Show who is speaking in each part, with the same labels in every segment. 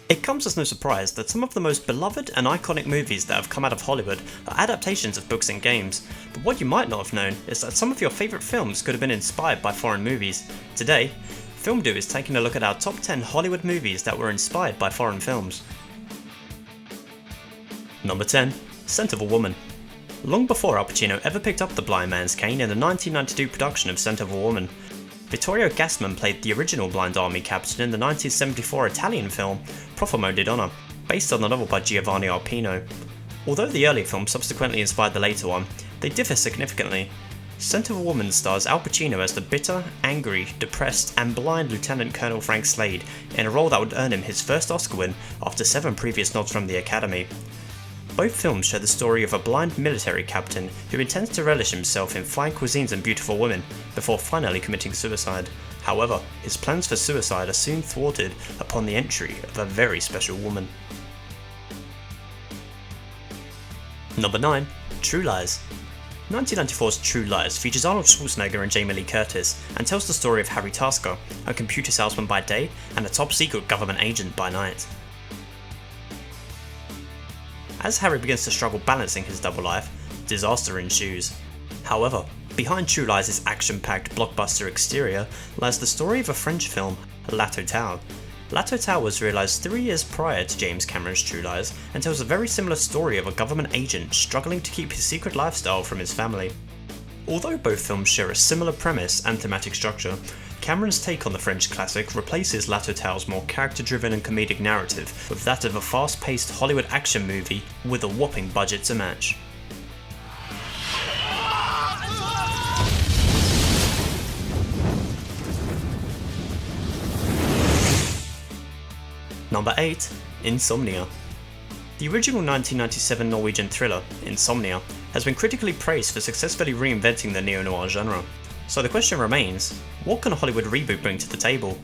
Speaker 1: It comes as no surprise that some of the most beloved and iconic movies that have come out of Hollywood are adaptations of books and games, but what you might not have known is that some of your favourite films could have been inspired by foreign movies. Today, FilmDoo is taking a look at our top 10 Hollywood movies that were inspired by foreign films. Number 10. Scent of a Woman. Long before Al Pacino ever picked up the blind man's cane in the 1992 production of Scent of a Woman, Vittorio Gassman played the original Blind Army captain in the 1974 Italian film Profumo di Donna, based on the novel by Giovanni Arpino. Although the earlier film subsequently inspired the later one, they differ significantly. Scent of a Woman stars Al Pacino as the bitter, angry, depressed, and blind Lieutenant Colonel Frank Slade in a role that would earn him his first Oscar win after 7 previous nods from the Academy. Both films share the story of a blind military captain who intends to relish himself in fine cuisines and beautiful women before finally committing suicide. However, his plans for suicide are soon thwarted upon the entry of a very special woman. Number 9. True Lies. 1994's True Lies features Arnold Schwarzenegger and Jamie Lee Curtis and tells the story of Harry Tasker, a computer salesman by day and a top-secret government agent by night. As Harry begins to struggle balancing his double life, disaster ensues. However, behind True Lies' action-packed blockbuster exterior lies the story of a French film, La Totale. La Totale was realised 3 years prior to James Cameron's True Lies and tells a very similar story of a government agent struggling to keep his secret lifestyle from his family. Although both films share a similar premise and thematic structure, Cameron's take on the French classic replaces La Totale's more character-driven and comedic narrative with that of a fast-paced Hollywood action movie with a whopping budget to match. Number 8. Insomnia. The original 1997 Norwegian thriller, Insomnia, has been critically praised for successfully reinventing the neo-noir genre. So the question remains, what can a Hollywood reboot bring to the table?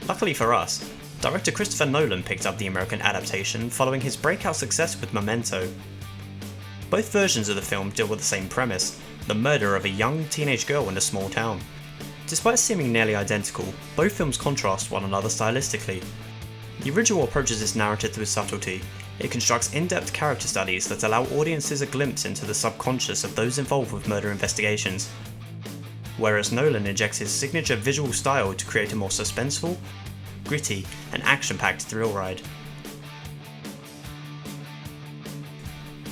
Speaker 1: Luckily for us, director Christopher Nolan picked up the American adaptation following his breakout success with Memento. Both versions of the film deal with the same premise, the murder of a young teenage girl in a small town. Despite seeming nearly identical, both films contrast one another stylistically. The original approaches this narrative with subtlety. It constructs in-depth character studies that allow audiences a glimpse into the subconscious of those involved with murder investigations, whereas Nolan injects his signature visual style to create a more suspenseful, gritty, and action-packed thrill ride.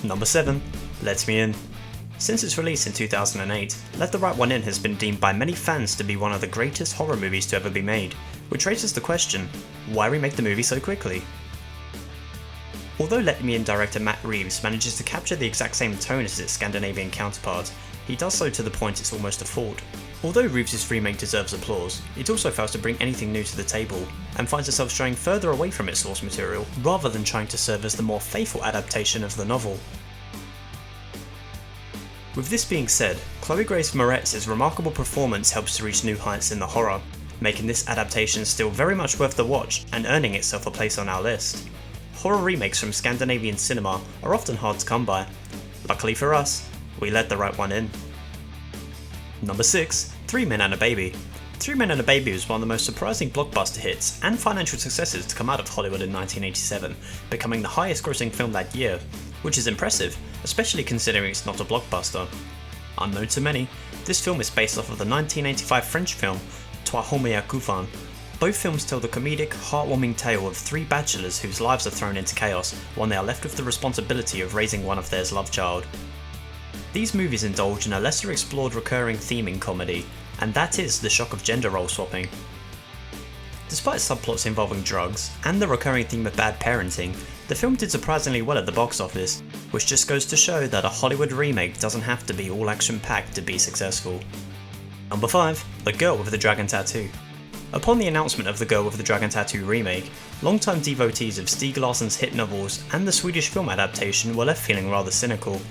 Speaker 1: Number 7. Let Me In. Since its release in 2008, Let the Right One In has been deemed by many fans to be one of the greatest horror movies to ever be made, which raises the question, why remake the movie so quickly? Although Let Me In director Matt Reeves manages to capture the exact same tone as its Scandinavian counterpart, he does so to the point it's almost a fault. Although Reeves' remake deserves applause, it also fails to bring anything new to the table, and finds itself straying further away from its source material, rather than trying to serve as the more faithful adaptation of the novel. With this being said, Chloe Grace Moretz's remarkable performance helps to reach new heights in the horror, making this adaptation still very much worth the watch and earning itself a place on our list. Horror remakes from Scandinavian cinema are often hard to come by. Luckily for us, we let the right one in. Number 6. 3 Men and a Baby. 3 Men and a Baby was one of the most surprising blockbuster hits and financial successes to come out of Hollywood in 1987, becoming the highest grossing film that year, which is impressive, especially considering it's not a blockbuster. Unknown to many, this film is based off of the 1985 French film Trois Hommes et Coffin. Both films tell the comedic, heartwarming tale of 3 bachelors whose lives are thrown into chaos when they are left with the responsibility of raising one of theirs love child. These movies indulge in a lesser explored recurring theme in comedy, and that is the shock of gender role swapping. Despite subplots involving drugs, and the recurring theme of bad parenting, the film did surprisingly well at the box office, which just goes to show that a Hollywood remake doesn't have to be all action-packed to be successful. Number 5. The Girl with the Dragon Tattoo. Upon the announcement of the Girl with the Dragon Tattoo remake, longtime devotees of Stieg Larsson's hit novels and the Swedish film adaptation were left feeling rather cynical.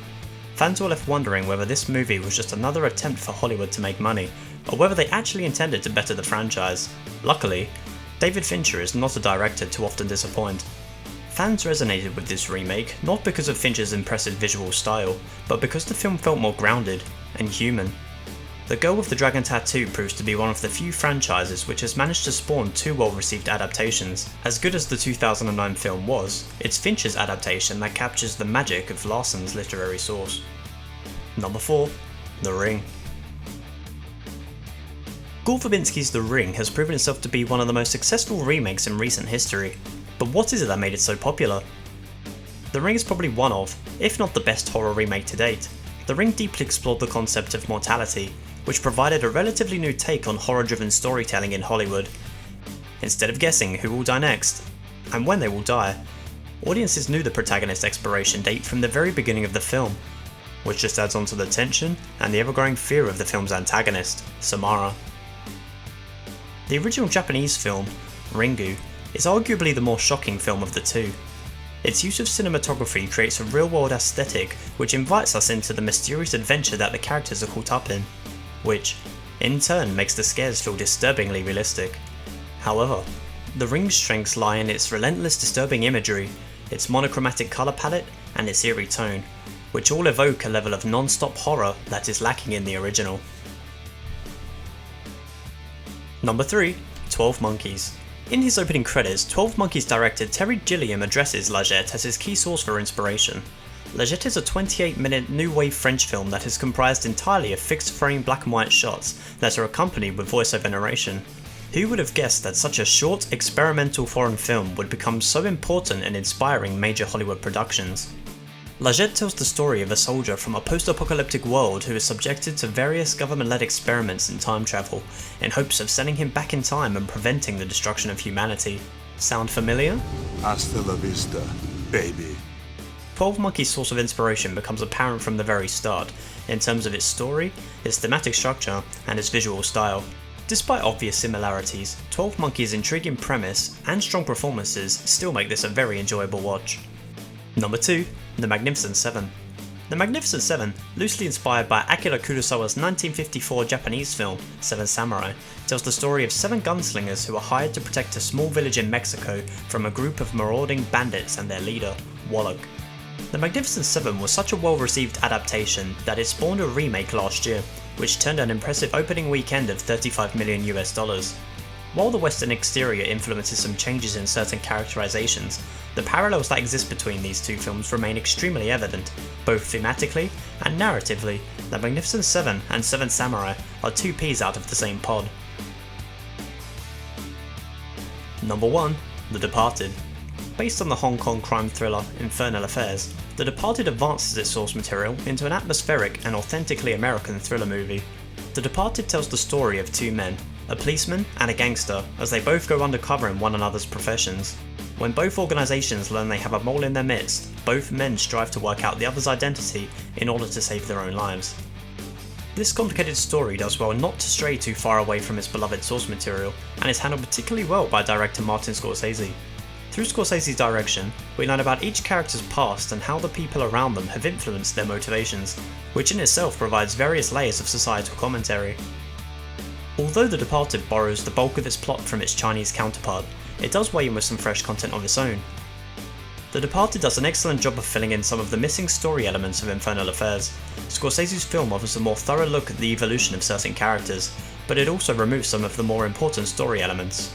Speaker 1: Fans were left wondering whether this movie was just another attempt for Hollywood to make money, or whether they actually intended to better the franchise. Luckily, David Fincher is not a director to often disappoint. Fans resonated with this remake not because of Fincher's impressive visual style, but because the film felt more grounded and human. The Girl with the Dragon Tattoo proves to be one of the few franchises which has managed to spawn two well-received adaptations. As good as the 2009 film was, it's Fincher's adaptation that captures the magic of Larson's literary source. Number 4. The Ring. Gore Verbinski's The Ring has proven itself to be one of the most successful remakes in recent history, but what is it that made it so popular? The Ring is probably one of, if not the best horror remake to date. The Ring deeply explored the concept of mortality, which provided a relatively new take on horror-driven storytelling in Hollywood. Instead of guessing who will die next, and when they will die, audiences knew the protagonist's expiration date from the very beginning of the film, which just adds on to the tension and the ever-growing fear of the film's antagonist, Samara. The original Japanese film, Ringu, is arguably the more shocking film of the two. Its use of cinematography creates a real-world aesthetic which invites us into the mysterious adventure that the characters are caught up in, which, in turn, makes the scares feel disturbingly realistic. However, The Ring's strengths lie in its relentless disturbing imagery, its monochromatic colour palette, and its eerie tone, which all evoke a level of non-stop horror that is lacking in the original. Number 3. 12 Monkeys. In his opening credits, 12 Monkeys director Terry Gilliam addresses La Jetee as his key source for inspiration. La Jetee is a 28-minute new wave French film that is comprised entirely of fixed-frame black and white shots that are accompanied with voiceover narration. Who would have guessed that such a short, experimental foreign film would become so important and inspiring major Hollywood productions? La Jetee tells the story of a soldier from a post-apocalyptic world who is subjected to various government-led experiments in time travel, in hopes of sending him back in time and preventing the destruction of humanity. Sound familiar?
Speaker 2: Hasta la vista, baby.
Speaker 1: 12 Monkeys' source of inspiration becomes apparent from the very start, in terms of its story, its thematic structure, and its visual style. Despite obvious similarities, 12 Monkeys' intriguing premise and strong performances still make this a very enjoyable watch. Number 2. The Magnificent Seven. The Magnificent Seven, loosely inspired by Akira Kurosawa's 1954 Japanese film, Seven Samurai, tells the story of 7 gunslingers who are hired to protect a small village in Mexico from a group of marauding bandits and their leader, Wallach. The Magnificent Seven was such a well-received adaptation that it spawned a remake last year, which turned an impressive opening weekend of $35 million US. While the Western exterior influences some changes in certain characterizations, the parallels that exist between these two films remain extremely evident, both thematically and narratively. The Magnificent Seven and Seven Samurai are two peas out of the same pod. Number 1. The Departed. Based on the Hong Kong crime thriller Infernal Affairs, The Departed advances its source material into an atmospheric and authentically American thriller movie. The Departed tells the story of two men, a policeman and a gangster, as they both go undercover in one another's professions. When both organisations learn they have a mole in their midst, both men strive to work out the other's identity in order to save their own lives. This complicated story does well not to stray too far away from its beloved source material, and is handled particularly well by director Martin Scorsese. Through Scorsese's direction, we learn about each character's past and how the people around them have influenced their motivations, which in itself provides various layers of societal commentary. Although The Departed borrows the bulk of its plot from its Chinese counterpart, it does weigh in with some fresh content of its own. The Departed does an excellent job of filling in some of the missing story elements of Infernal Affairs. Scorsese's film offers a more thorough look at the evolution of certain characters, but it also removes some of the more important story elements.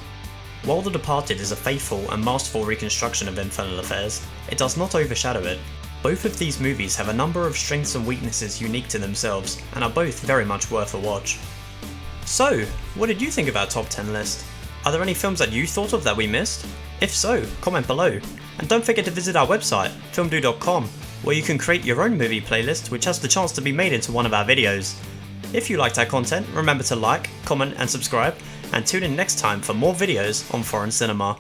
Speaker 1: While The Departed is a faithful and masterful reconstruction of Infernal Affairs, it does not overshadow it. Both of these movies have a number of strengths and weaknesses unique to themselves, and are both very much worth a watch. So, what did you think of our top 10 list? Are there any films that you thought of that we missed? If so, comment below. And don't forget to visit our website, FilmDoo.com, where you can create your own movie playlist which has the chance to be made into one of our videos. If you liked our content, remember to like, comment and subscribe, and tune in next time for more videos on foreign cinema.